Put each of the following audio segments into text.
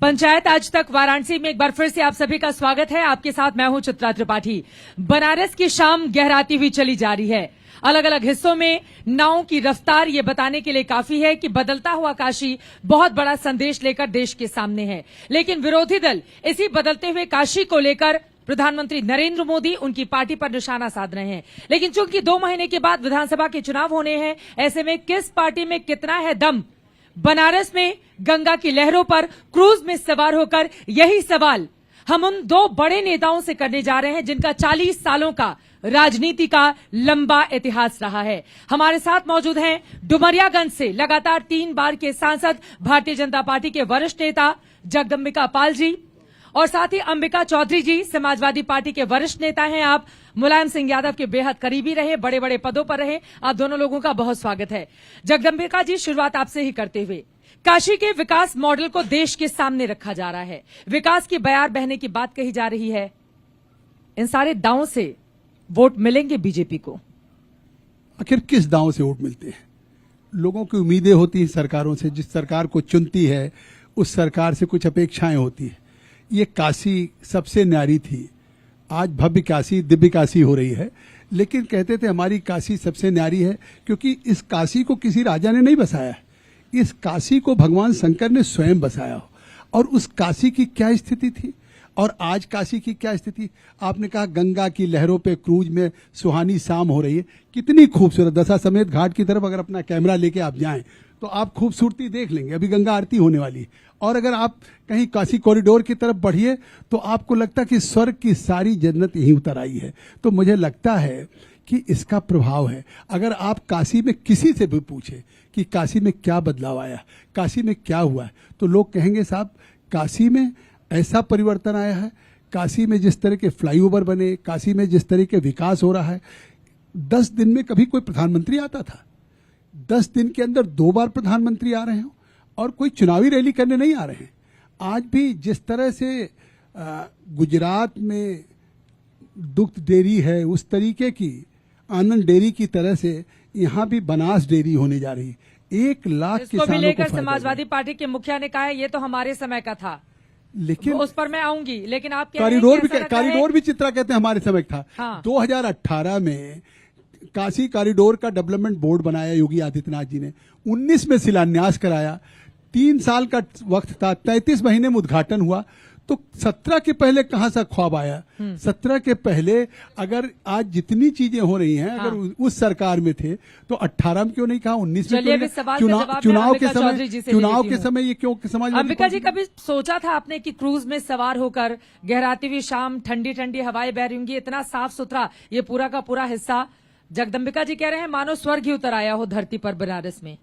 पंचायत आज तक वाराणसी में एक बार फिर से आप सभी का स्वागत है। आपके साथ मैं हूं चित्रा त्रिपाठी। बनारस की शाम गहराती हुई चली जा रही है। अलग अलग हिस्सों में नावों की रफ्तार ये बताने के लिए काफी है कि बदलता हुआ काशी बहुत बड़ा संदेश लेकर देश के सामने है। लेकिन विरोधी दल इसी बदलते हुए काशी को लेकर प्रधानमंत्री नरेंद्र मोदी उनकी पार्टी पर निशाना साध रहे हैं। लेकिन चूंकि 2 महीने के बाद विधानसभा के चुनाव होने हैं, ऐसे में किस पार्टी में कितना है दम? बनारस में गंगा की लहरों पर क्रूज में सवार होकर यही सवाल हम उन 2 बड़े नेताओं से करने जा रहे हैं जिनका 40 सालों का राजनीति का लंबा इतिहास रहा है। हमारे साथ मौजूद हैं डुमरियागंज से लगातार 3 बार के सांसद, भारतीय जनता पार्टी के वरिष्ठ नेता जगदंबिका पाल जी, और साथ ही अंबिका चौधरी जी, समाजवादी पार्टी के वरिष्ठ नेता हैं। आप मुलायम सिंह यादव के बेहद करीबी रहे, बड़े बड़े पदों पर रहे। आप दोनों लोगों का बहुत स्वागत है। जगदंबिका जी, शुरुआत आपसे ही करते हुए, काशी के विकास मॉडल को देश के सामने रखा जा रहा है, विकास की बयार बहने की बात कही जा रही है। इन सारे दावों से वोट मिलेंगे बीजेपी को? आखिर किस दांव से वोट मिलते हैं? लोगों की उम्मीदें होती हैं सरकारों से। जिस सरकार को चुनती है उस सरकार से कुछ अपेक्षाएं होती है। ये काशी सबसे न्यारी थी, आज भव्य काशी, दिव्य काशी हो रही है। लेकिन कहते थे हमारी काशी सबसे न्यारी है क्योंकि इस काशी को किसी राजा ने नहीं बसाया है, इस काशी को भगवान शंकर ने स्वयं बसाया हो। और उस काशी की क्या स्थिति थी और आज काशी की क्या स्थिति? आपने कहा गंगा की लहरों पे क्रूज में सुहानी शाम हो रही है। कितनी खूबसूरत! दशाश्वमेध घाट की तरफ अगर अपना कैमरा लेके आप जाएं तो आप खूबसूरती देख लेंगे। अभी गंगा आरती होने वाली है। और अगर आप कहीं काशी कॉरिडोर की तरफ बढ़िए तो आपको लगता है कि स्वर्ग की सारी जन्नत यहीं उतर आई है। तो मुझे लगता है कि इसका प्रभाव है। अगर आप काशी में किसी से भी पूछे कि काशी में क्या बदलाव आया, काशी में क्या हुआ है, तो लोग कहेंगे साहब काशी में ऐसा परिवर्तन आया है। काशी में जिस तरह के फ्लाईओवर बने, काशी में जिस तरह के विकास हो रहा है। 10 दिन में कभी कोई प्रधानमंत्री आता था? 10 दिन के अंदर 2 बार प्रधानमंत्री आ रहे हो और कोई चुनावी रैली करने नहीं आ रहे हैं। आज भी जिस तरह से गुजरात में दुग्ध डेयरी है, उस तरीके की आनंद डेयरी की तरह से यहाँ भी बनास डेयरी होने जा रही है। 1 लाख किसानों को लेकर समाजवादी पार्टी के मुखिया ने कहा है ये तो हमारे समय का था। लेकिन उस पर मैं आऊंगी, लेकिन आप कॉरिडोर भी चित्रा कहते हैं हमारे समय था। हाँ। 2018 में काशी कॉरिडोर का डेवलपमेंट बोर्ड बनाया योगी आदित्यनाथ जी ने। 19 में शिलान्यास कराया। 3 साल का वक्त था, 33 महीने में उद्घाटन हुआ। तो 17 के पहले कहां से ख्वाब आया? 17 के पहले अगर आज जितनी चीजें हो रही हैं, हाँ। अगर उस सरकार में थे तो 18 में क्यों नहीं कहा, 19 में क्यों नहीं? चुनाव के समय ये क्यों समाज? अंबिका जी, कभी सोचा था आपने कि क्रूज में सवार होकर गहराती हुई शाम, ठंडी ठंडी हवाएं बह रही होंगी, इतना साफ सुथरा ये पूरा का पूरा हिस्सा? जगदंबिका जी कह रहे हैं मानो स्वर्ग ही उतर आया हो धरती पर बनारस में।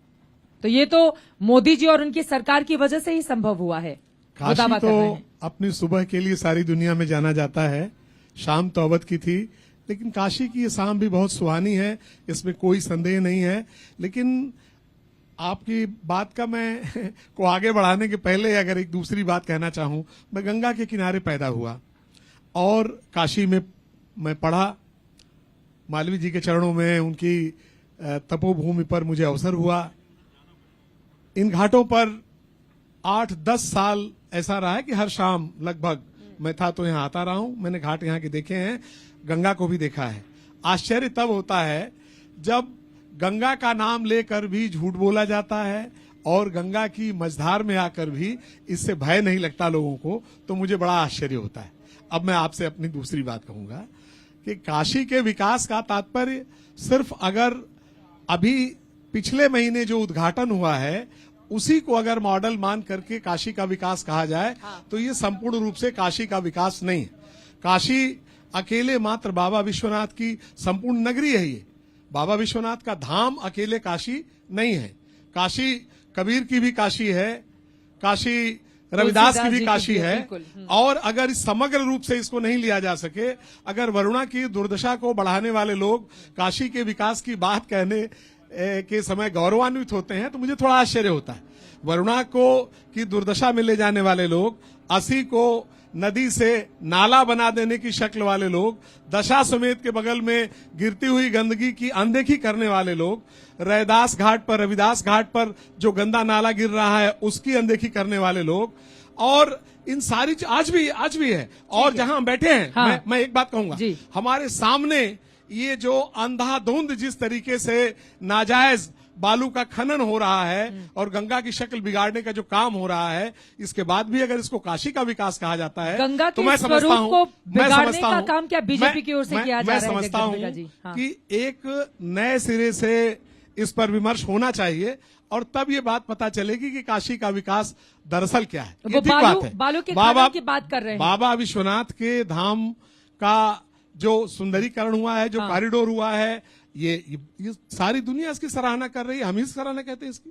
तो ये तो मोदी जी और उनकी सरकार की वजह से ही संभव हुआ है। काशी तो अपनी सुबह के लिए सारी दुनिया में जाना जाता है। शाम तो अवध की थी, लेकिन काशी की ये शाम भी बहुत सुहानी है, इसमें कोई संदेह नहीं है। लेकिन आपकी बात का मैं को आगे बढ़ाने के पहले अगर एक दूसरी बात कहना चाहूं, मैं गंगा के किनारे पैदा हुआ और काशी में मैं पढ़ा। मालवीय जी के चरणों में, उनकी तपोभूमि पर मुझे अवसर हुआ। इन घाटों पर 8-10 साल ऐसा रहा है कि हर शाम लगभग मैं था तो यहाँ आता रहा हूं। मैंने घाट यहाँ के देखे हैं, गंगा को भी देखा है। आश्चर्य तब होता है जब गंगा का नाम लेकर भी झूठ बोला जाता है और गंगा की मझधार में आकर भी इससे भय नहीं लगता लोगों को, तो मुझे बड़ा आश्चर्य होता है। अब मैं आपसे अपनी दूसरी बात कहूंगा कि काशी के विकास का तात्पर्य सिर्फ अगर अभी पिछले महीने जो उद्घाटन हुआ है उसी को अगर मॉडल मान करके काशी का विकास कहा जाए, तो ये संपूर्ण रूप से काशी का विकास नहीं है। काशी अकेले मात्र बाबा विश्वनाथ की संपूर्ण नगरी है। ये बाबा विश्वनाथ का धाम अकेले काशी नहीं है। काशी कबीर की भी काशी है, काशी रविदास की भी काशी है। और अगर इस समग्र रूप से इसको नहीं लिया जा सके, अगर वरुणा की दुर्दशा को बढ़ाने वाले लोग काशी के विकास की बात कहने के समय गौरवान्वित होते हैं, तो मुझे थोड़ा आश्चर्य होता है। वरुणा को की दुर्दशा में ले जाने वाले लोग, 80 को नदी से नाला बना देने की शक्ल वाले लोग, दशाश्वमेध के बगल में गिरती हुई गंदगी की अनदेखी करने वाले लोग, रैदास घाट पर, रविदास घाट पर जो गंदा नाला गिर रहा है उसकी अनदेखी करने वाले लोग, और इन सारी आज भी है। और जहां हम बैठे हैं, हाँ। मैं एक बात कहूंगा, जी। हमारे सामने ये जो अंधाधुंध जिस तरीके से नाजायज बालू का खनन हो रहा है और गंगा की शक्ल बिगाड़ने का जो काम हो रहा है, इसके बाद भी अगर इसको काशी का विकास कहा जाता है गंगा तो के मैं समझता स्वरूप हूं, को मैं बिगाड़ने समझता का हूं, काम क्या बीजेपी की ओर से किया जा मैं रहा है? समझता जगदम्बिका हूं जी, हाँ। कि एक नए सिरे से इस पर विमर्श होना चाहिए और तब ये बात पता चलेगी कि काशी का विकास दरअसल क्या है। वो ये ठीक बात है। बालू के खनन की बात कर रहे हैं। बाबा विश्वनाथ के धाम का जो सुंदरीकरण हुआ है, जो कॉरिडोर हुआ है, ये सारी दुनिया इसकी सराहना कर रही है, हम ही सराहना कहते हैं इसकी।